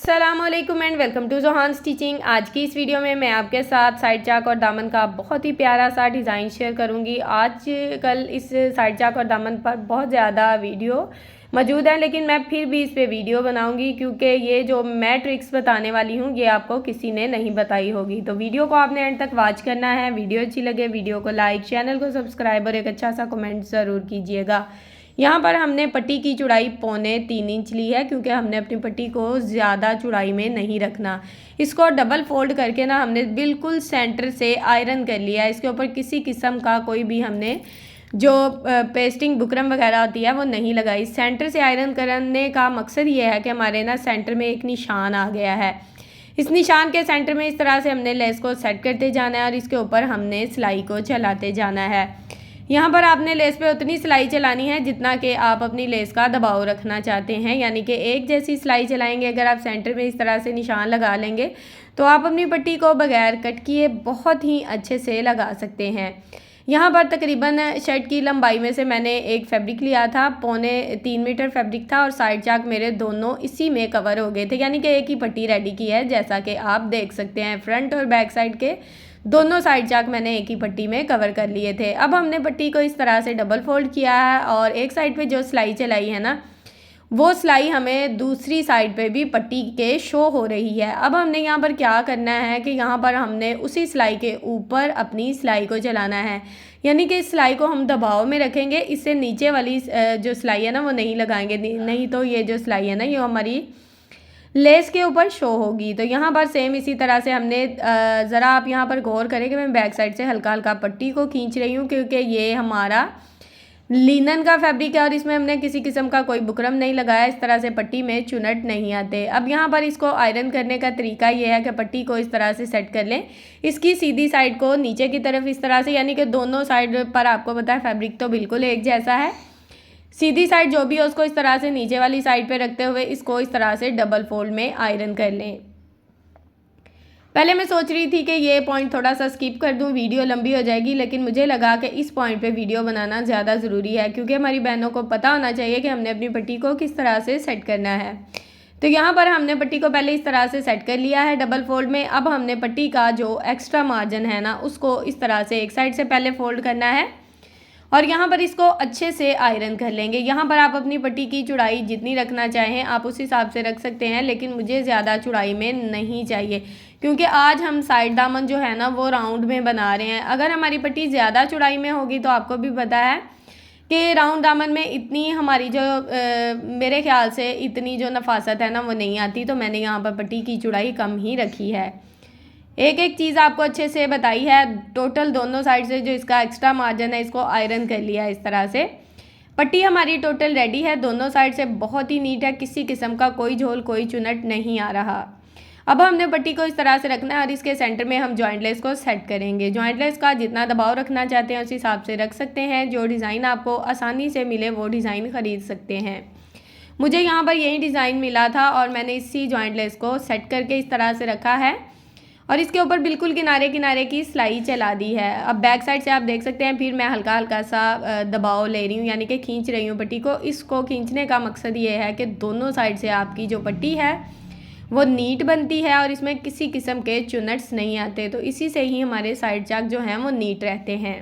अस्सलामुअलैकुम and welcome to Johan Stitching. आज की इस वीडियो में मैं आपके साथ साइड चाक और दामन का बहुत ही प्यारा सा डिज़ाइन शेयर करूंगी। आज कल इस साइड चाक और दामन पर बहुत ज़्यादा वीडियो मौजूद है, लेकिन मैं फिर भी इस पे वीडियो बनाऊंगी क्योंकि ये जो मैं ट्रिक्स बताने वाली हूँ ये आपको किसी ने नहीं बताई होगी। तो वीडियो को आपने एंड तक वॉच करना है। वीडियो अच्छी लगे वीडियो को लाइक, चैनल को सब्सक्राइब और एक अच्छा सा कमेंट ज़रूर कीजिएगा। यहाँ पर हमने पट्टी की चौड़ाई 3.25 इंच ली है क्योंकि हमने अपनी पट्टी को ज़्यादा चौड़ाई में नहीं रखना। इसको डबल फोल्ड करके ना हमने बिल्कुल सेंटर से आयरन कर लिया है। इसके ऊपर किसी किस्म का कोई भी हमने जो पेस्टिंग बुकरम वगैरह होती है वो नहीं लगाई। सेंटर से आयरन करने का मकसद ये है कि हमारे ना सेंटर में एक निशान आ गया है। इस निशान के सेंटर में इस तरह से हमने लेस को सेट करते जाना है और इसके ऊपर हमने सिलाई को चलाते जाना है। यहाँ पर आपने लेस पे उतनी सिलाई चलानी है जितना कि आप अपनी लेस का दबाव रखना चाहते हैं, यानी कि एक जैसी सिलाई चलाएंगे। अगर आप सेंटर में इस तरह से निशान लगा लेंगे तो आप अपनी पट्टी को बगैर कट किए बहुत ही अच्छे से लगा सकते हैं। यहाँ पर तकरीबन शर्ट की लंबाई में से मैंने एक फैब्रिक लिया था, 3.25 मीटर फैब्रिक था और साइड चाक मेरे दोनों इसी में कवर हो गए थे, यानी कि एक ही पट्टी रेडी की है। जैसा कि आप देख सकते हैं फ्रंट और बैक साइड के दोनों साइड चाक मैंने एक ही पट्टी में कवर कर लिए थे। अब हमने पट्टी को इस तरह से डबल फोल्ड किया है और एक साइड पे जो सिलाई चलाई है ना वो सिलाई हमें दूसरी साइड पे भी पट्टी के शो हो रही है। अब हमने यहाँ पर क्या करना है कि यहाँ पर हमने उसी सिलाई के ऊपर अपनी सिलाई को चलाना है, यानी कि इस सिलाई को हम दबाव में रखेंगे। इससे नीचे वाली जो सिलाई है ना वो नहीं लगाएंगे, नहीं तो ये जो सिलाई है ना ये हमारी लेस के ऊपर शो होगी। तो यहाँ पर सेम इसी तरह से हमने ज़रा आप यहाँ पर गौर करें कि मैं बैक साइड से हल्का हल्का पट्टी को खींच रही हूँ क्योंकि ये हमारा लिनन का फैब्रिक है और इसमें हमने किसी किस्म का कोई बुकरम नहीं लगाया। इस तरह से पट्टी में चुनट नहीं आते। अब यहाँ पर इसको आयरन करने का तरीका ये है कि पट्टी को इस तरह से सेट कर लें, इसकी सीधी साइड को नीचे की तरफ इस तरह से, यानी कि दोनों साइड पर आपको पता है फैब्रिक तो बिल्कुल एक जैसा है। सीधी साइड जो भी है उसको इस तरह से नीचे वाली साइड पे रखते हुए इसको इस तरह से डबल फोल्ड में आयरन कर लें। पहले मैं सोच रही थी कि ये पॉइंट थोड़ा सा स्किप कर दूं, वीडियो लंबी हो जाएगी, लेकिन मुझे लगा कि इस पॉइंट पे वीडियो बनाना ज़्यादा ज़रूरी है क्योंकि हमारी बहनों को पता होना चाहिए कि हमने अपनी पट्टी को किस तरह से सेट करना है। तो यहाँ पर हमने पट्टी को पहले इस तरह से सेट कर लिया है डबल फोल्ड में। अब हमने पट्टी का जो एक्स्ट्रा मार्जिन है ना उसको इस तरह से एक साइड से पहले फोल्ड करना है और यहाँ पर इसको अच्छे से आयरन कर लेंगे। यहाँ पर आप अपनी पट्टी की चौड़ाई जितनी रखना चाहें आप उस हिसाब से रख सकते हैं, लेकिन मुझे ज़्यादा चौड़ाई में नहीं चाहिए क्योंकि आज हम साइड दामन जो है ना वो राउंड में बना रहे हैं। अगर हमारी पट्टी ज़्यादा चौड़ाई में होगी तो आपको भी पता है कि राउंड दामन में इतनी हमारी जो मेरे ख्याल से इतनी जो नफासत है ना वो नहीं आती। तो मैंने यहाँ पर पट्टी की चौड़ाई कम ही रखी है। एक एक चीज़ आपको अच्छे से बताई है। टोटल दोनों साइड से जो इसका एक्स्ट्रा मार्जिन है इसको आयरन कर लिया है इस तरह से। पट्टी हमारी टोटल रेडी है, दोनों साइड से बहुत ही नीट है, किसी किस्म का कोई झोल कोई चुनट नहीं आ रहा। अब हमने पट्टी को इस तरह से रखना है और इसके सेंटर में हम जॉइंट लेस को सेट करेंगे। जॉइंट लेस का जितना दबाव रखना चाहते हैं उस हिसाब से रख सकते हैं। जो डिज़ाइन आपको आसानी से मिले वो डिज़ाइन ख़रीद सकते हैं। मुझे यहाँ पर यही डिज़ाइन मिला था और मैंने इसी जॉइंट लेस को सेट करके इस तरह से रखा है और इसके ऊपर बिल्कुल किनारे किनारे की सिलाई चला दी है। अब बैक साइड से आप देख सकते हैं फिर मैं हल्का हल्का सा दबाव ले रही हूँ, यानी कि खींच रही हूँ पट्टी को। इसको खींचने का मकसद ये है कि दोनों साइड से आपकी जो पट्टी है वो नीट बनती है और इसमें किसी किस्म के चुनट्स नहीं आते। तो इसी से ही हमारे साइड चाक जो हैं वो नीट रहते हैं।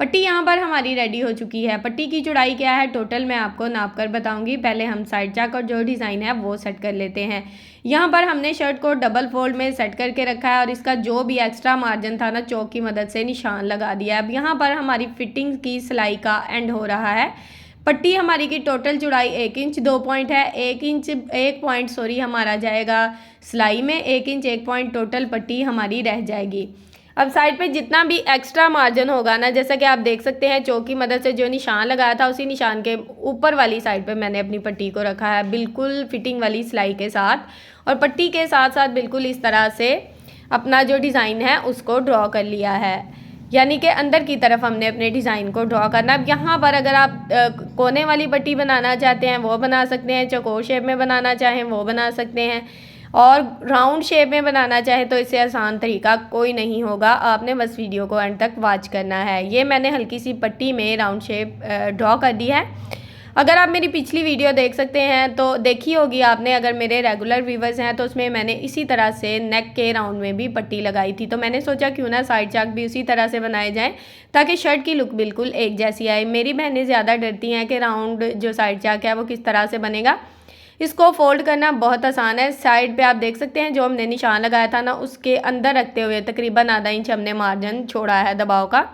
पट्टी यहाँ पर हमारी रेडी हो चुकी है। पट्टी की चौड़ाई क्या है टोटल मैं आपको नाप कर बताऊंगी। पहले हम साइड चाक और जो डिज़ाइन है वो सेट कर लेते हैं। यहाँ पर हमने शर्ट को डबल फोल्ड में सेट करके रखा है और इसका जो भी एक्स्ट्रा मार्जिन था ना चौक की मदद से निशान लगा दिया है। अब यहाँ पर हमारी फिटिंग की सिलाई का एंड हो रहा है। पट्टी हमारी की टोटल चौड़ाई 1 इंच 2 पॉइंट है। 1 पॉइंट हमारा जाएगा सिलाई में, 1 इंच 1 पॉइंट टोटल पट्टी हमारी रह जाएगी। अब साइड पे जितना भी एक्स्ट्रा मार्जिन होगा ना, जैसा कि आप देख सकते हैं चौक की मदद से जो निशान लगाया था उसी निशान के ऊपर वाली साइड पे मैंने अपनी पट्टी को रखा है बिल्कुल फिटिंग वाली सिलाई के साथ और पट्टी के साथ साथ बिल्कुल इस तरह से अपना जो डिज़ाइन है उसको ड्रॉ कर लिया है, यानी कि अंदर की तरफ हमने अपने डिज़ाइन को ड्रॉ करना। अब यहाँ पर अगर आप कोने वाली पट्टी बनाना चाहते हैं वो बना सकते हैं, चौकोर शेप में बनाना चाहें वो बना सकते हैं और राउंड शेप में बनाना चाहे तो इससे आसान तरीका कोई नहीं होगा। आपने बस वीडियो को एंड तक वॉच करना है। ये मैंने हल्की सी पट्टी में राउंड शेप ड्रॉ कर दी है। अगर आप मेरी पिछली वीडियो देख सकते हैं तो देखी होगी आपने, अगर मेरे रेगुलर व्यूवर्स हैं तो उसमें मैंने इसी तरह से नेक के राउंड में भी पट्टी लगाई थी। तो मैंने सोचा क्यों ना साइड चाक भी उसी तरह से बनाए जाएं ताकि शर्ट की लुक बिल्कुल एक जैसी आए। मेरी बहनें ज़्यादा डरती हैं कि राउंड जो साइड चाक है वो किस तरह से बनेगा। इसको फोल्ड करना बहुत आसान है। साइड पे आप देख सकते हैं जो हमने निशान लगाया था ना, उसके अंदर रखते हुए तकरीबन आधा इंच हमने मार्जिन छोड़ा है दबाव का।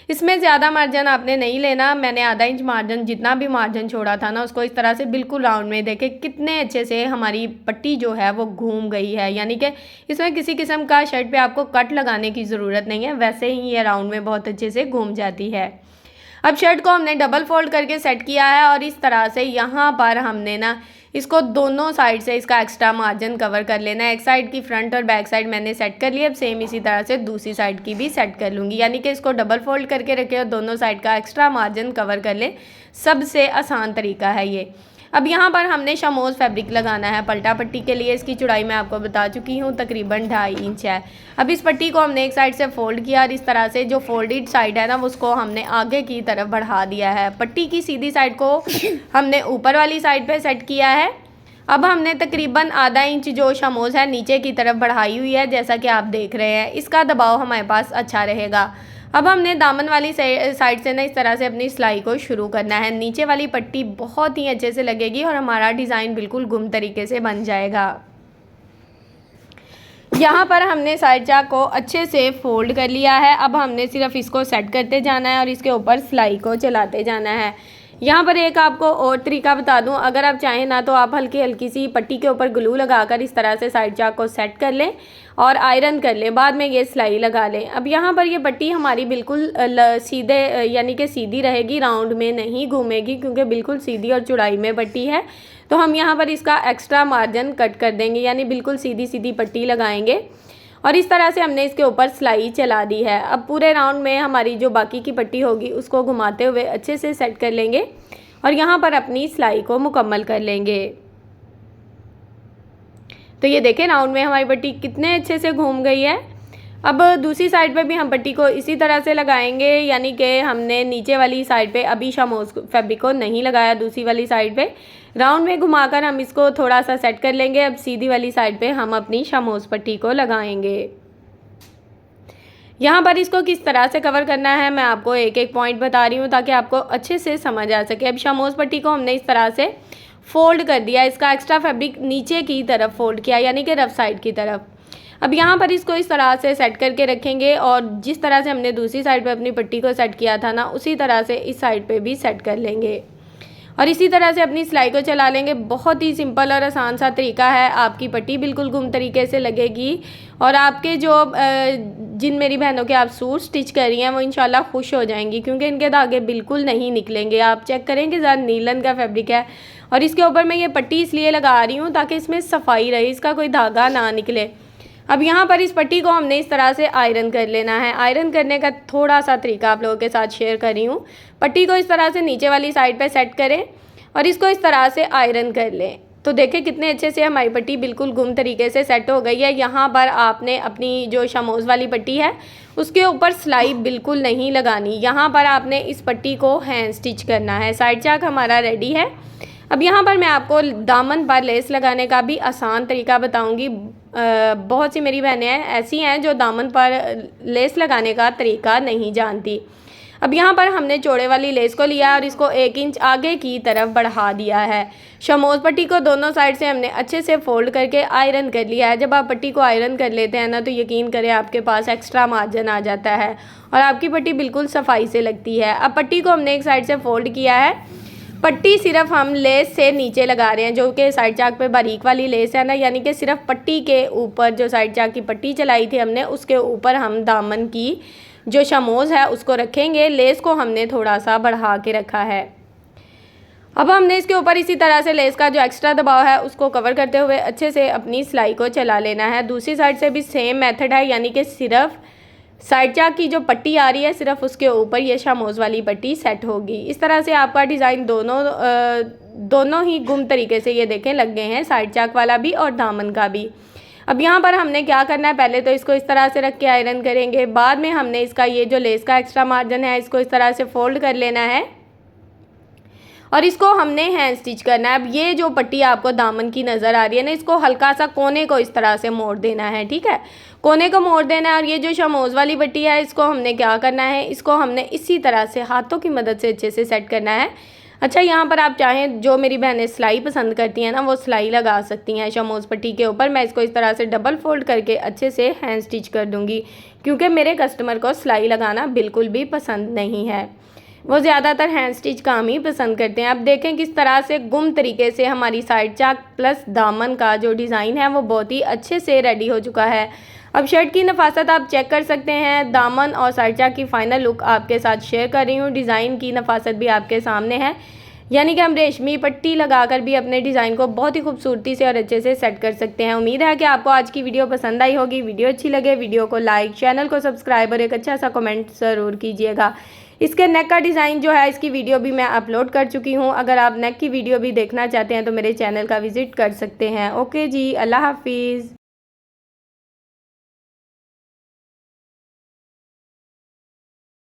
इसमें ज़्यादा मार्जिन आपने नहीं लेना। मैंने आधा इंच मार्जिन, जितना भी मार्जिन छोड़ा था ना, उसको इस तरह से बिल्कुल राउंड में देखे कितने अच्छे से हमारी पट्टी जो है वो घूम गई है। यानी कि इसमें किसी किस्म का शर्ट पे आपको कट लगाने की ज़रूरत नहीं है, वैसे ही ये राउंड में बहुत अच्छे से घूम जाती है। अब शर्ट को हमने डबल फोल्ड करके सेट किया है और इस तरह से यहाँ पर हमने ना इसको दोनों साइड से इसका एक्स्ट्रा मार्जिन कवर कर लेना है। एक साइड की फ्रंट और बैक साइड मैंने सेट कर लिया। अब सेम इसी तरह से दूसरी साइड की भी सेट कर लूँगी, यानी कि इसको डबल फोल्ड करके रखें और दोनों साइड का एक्स्ट्रा मार्जिन कवर कर लें। सबसे आसान तरीका है ये। अब यहाँ पर हमने शमोज फैब्रिक लगाना है पल्टा पट्टी के लिए। इसकी चौड़ाई मैं आपको बता चुकी हूँ, तकरीबन 2.5 इंच है। अब इस पट्टी को हमने एक साइड से फोल्ड किया और इस तरह से जो फोल्डेड साइड है ना उसको हमने आगे की तरफ बढ़ा दिया है। पट्टी की सीधी साइड को हमने ऊपर वाली साइड पे सेट किया है। अब हमने तकरीबन आधा इंच जो शमोज है नीचे की तरफ बढ़ाई हुई है, जैसा कि आप देख रहे हैं। इसका दबाव हमारे पास अच्छा रहेगा। अब हमने दामन वाली साइड से ना इस तरह से अपनी सिलाई को शुरू करना है। नीचे वाली पट्टी बहुत ही अच्छे से लगेगी और हमारा डिज़ाइन बिल्कुल गुम तरीके से बन जाएगा। यहाँ पर हमने साइड चाक को अच्छे से फोल्ड कर लिया है। अब हमने सिर्फ इसको सेट करते जाना है और इसके ऊपर सिलाई को चलाते जाना है। यहाँ पर एक आपको और तरीका बता दूँ, अगर आप चाहें ना तो आप हल्की हल्की सी पट्टी के ऊपर ग्लू लगाकर इस तरह से साइड चाक को सेट कर लें और आयरन कर लें, बाद में ये सिलाई लगा लें। अब यहाँ पर ये पट्टी हमारी बिल्कुल सीधे यानी कि सीधी रहेगी, राउंड में नहीं घूमेगी, क्योंकि बिल्कुल सीधी और चौड़ाई में पट्टी है। तो हम यहाँ पर इसका एक्स्ट्रा मार्जिन कट कर देंगे, यानी बिल्कुल सीधी सीधी पट्टी लगाएंगे और इस तरह से हमने इसके ऊपर सिलाई चला दी है। अब पूरे राउंड में हमारी जो बाकी की पट्टी होगी उसको घुमाते हुए अच्छे से सेट कर लेंगे और यहाँ पर अपनी सिलाई को मुकम्मल कर लेंगे। तो ये देखें राउंड में हमारी पट्टी कितने अच्छे से घूम गई है। अब दूसरी साइड पे भी हम पट्टी को इसी तरह से लगाएंगे, यानी कि हमने नीचे वाली साइड पे अभी शमोज फैब्रिक को नहीं लगाया। दूसरी वाली साइड पे राउंड में घुमाकर हम इसको थोड़ा सा सेट कर लेंगे। अब सीधी वाली साइड पे हम अपनी शमोज पट्टी को लगाएंगे। यहाँ पर इसको किस तरह से कवर करना है मैं आपको एक एक पॉइंट बता रही हूँ ताकि आपको अच्छे से समझ आ सके। अब शमोज पट्टी को हमने इस तरह से फोल्ड कर दिया, इसका एक्स्ट्रा फैब्रिक नीचे की तरफ फोल्ड किया, यानी कि रफ साइड की तरफ। अब यहाँ पर इसको इस तरह से सेट करके रखेंगे और जिस तरह से हमने दूसरी साइड पे अपनी पट्टी को सेट किया था ना, उसी तरह से इस साइड पे भी सेट कर लेंगे और इसी तरह से अपनी सिलाई को चला लेंगे। बहुत ही सिंपल और आसान सा तरीका है। आपकी पट्टी बिल्कुल गुम तरीके से लगेगी और आपके जो जिन मेरी बहनों के आप सूट स्टिच कर रही हैं वो इंशाल्लाह खुश हो जाएंगी, क्योंकि इनके धागे बिल्कुल नहीं निकलेंगे। आप चेक करें कि ज़्यादा नीलन का फैब्रिक है और इसके ऊपर मैं ये पट्टी इसलिए लगा रही हूँ ताकि इसमें सफाई रहे, इसका कोई धागा ना निकले। अब यहाँ पर इस पट्टी को हमने इस तरह से आयरन कर लेना है। आयरन करने का थोड़ा सा तरीका आप लोगों के साथ शेयर कर रही हूँ। पट्टी को इस तरह से नीचे वाली साइड पे सेट करें और इसको इस तरह से आयरन कर लें। तो देखें कितने अच्छे से हमारी पट्टी बिल्कुल गुम तरीके से सेट हो गई है। यहाँ पर आपने अपनी जो शमोज वाली पट्टी है उसके ऊपर सिलाई बिल्कुल नहीं लगानी। यहाँ पर आपने इस पट्टी को हैंड स्टिच करना है। साइड चाक हमारा रेडी है। अब यहाँ पर मैं आपको दामन पर लेस लगाने का भी आसान तरीका बताऊंगी। बहुत सी मेरी बहनें ऐसी हैं जो दामन पर लेस लगाने का तरीका नहीं जानती। अब यहाँ पर हमने चौड़े वाली लेस को लिया और इसको 1 इंच आगे की तरफ बढ़ा दिया है। शमोज पट्टी को दोनों साइड से हमने अच्छे से फोल्ड करके आयरन कर लिया है। जब आप पट्टी को आयरन कर लेते हैं ना, तो यकीन करें आपके पास एक्स्ट्रा मार्जिन आ जाता है और आपकी पट्टी बिल्कुल सफाई से लगती है। अब पट्टी को हमने एक साइड से फोल्ड किया है। पट्टी सिर्फ हम लेस से नीचे लगा रहे हैं, जो कि साइड चाक पे बारीक वाली लेस है ना, यानी कि सिर्फ पट्टी के ऊपर जो साइड चाक की पट्टी चलाई थी हमने, उसके ऊपर हम दामन की जो शमोज है उसको रखेंगे। लेस को हमने थोड़ा सा बढ़ा के रखा है। अब हमने इसके ऊपर इसी तरह से लेस का जो एक्स्ट्रा दबाव है उसको कवर करते हुए अच्छे से अपनी सिलाई को चला लेना है। दूसरी साइड से भी सेम मेथड है, यानी कि सिर्फ साइड चाक की जो पट्टी आ रही है सिर्फ उसके ऊपर ये शमोज वाली पट्टी सेट होगी। इस तरह से आपका डिज़ाइन दोनों ही गुम तरीके से ये देखें लग गए हैं, साइड चाक वाला भी और दामन का भी। अब यहाँ पर हमने क्या करना है, पहले तो इसको इस तरह से रख के आयरन करेंगे। बाद में हमने इसका ये जो लेस का एक्स्ट्रा मार्जिन है इसको इस तरह से फोल्ड कर लेना है और इसको हमने हैंड स्टिच करना है। अब ये जो पट्टी आपको दामन की नज़र आ रही है ना, इसको हल्का सा कोने को इस तरह से मोड़ देना है, ठीक है, कोने को मोड़ देना है। और ये जो शमोज़ वाली पट्टी है, इसको हमने क्या करना है, इसको हमने इसी तरह से हाथों की मदद से अच्छे से सेट करना है। अच्छा, यहाँ पर आप चाहें, जो मेरी बहनें सिलाई पसंद करती हैं ना, वो सिलाई लगा सकती हैं शमोज़ पट्टी के ऊपर। मैं इसको इस तरह से डबल फोल्ड करके अच्छे से हैंड स्टिच कर दूँगी, क्योंकि मेरे कस्टमर को सिलाई लगाना बिल्कुल भी पसंद नहीं है, वो ज़्यादातर हैंड स्टिच काम ही पसंद करते हैं। अब देखें किस तरह से गुम तरीके से हमारी साइड चाक प्लस दामन का जो डिज़ाइन है वो बहुत ही अच्छे से रेडी हो चुका है। अब शर्ट की नफासत आप चेक कर सकते हैं। दामन और साइड चाक की फ़ाइनल लुक आपके साथ शेयर कर रही हूँ। डिज़ाइन की नफासत भी आपके सामने है, यानी कि हम रेशमी पट्टी लगाकर भी अपने डिज़ाइन को बहुत ही खूबसूरती से और अच्छे से सेट कर सकते हैं। उम्मीद है कि आपको आज की वीडियो पसंद आई होगी। वीडियो अच्छी लगे वीडियो को लाइक, चैनल को सब्सक्राइब और एक अच्छा सा कमेंट ज़रूर कीजिएगा। इसके नेक का डिज़ाइन जो है, इसकी वीडियो भी मैं अपलोड कर चुकी हूँ। अगर आप नेक की वीडियो भी देखना चाहते हैं तो मेरे चैनल का विज़िट कर सकते हैं। ओके जी, अल्लाह हाफिज़।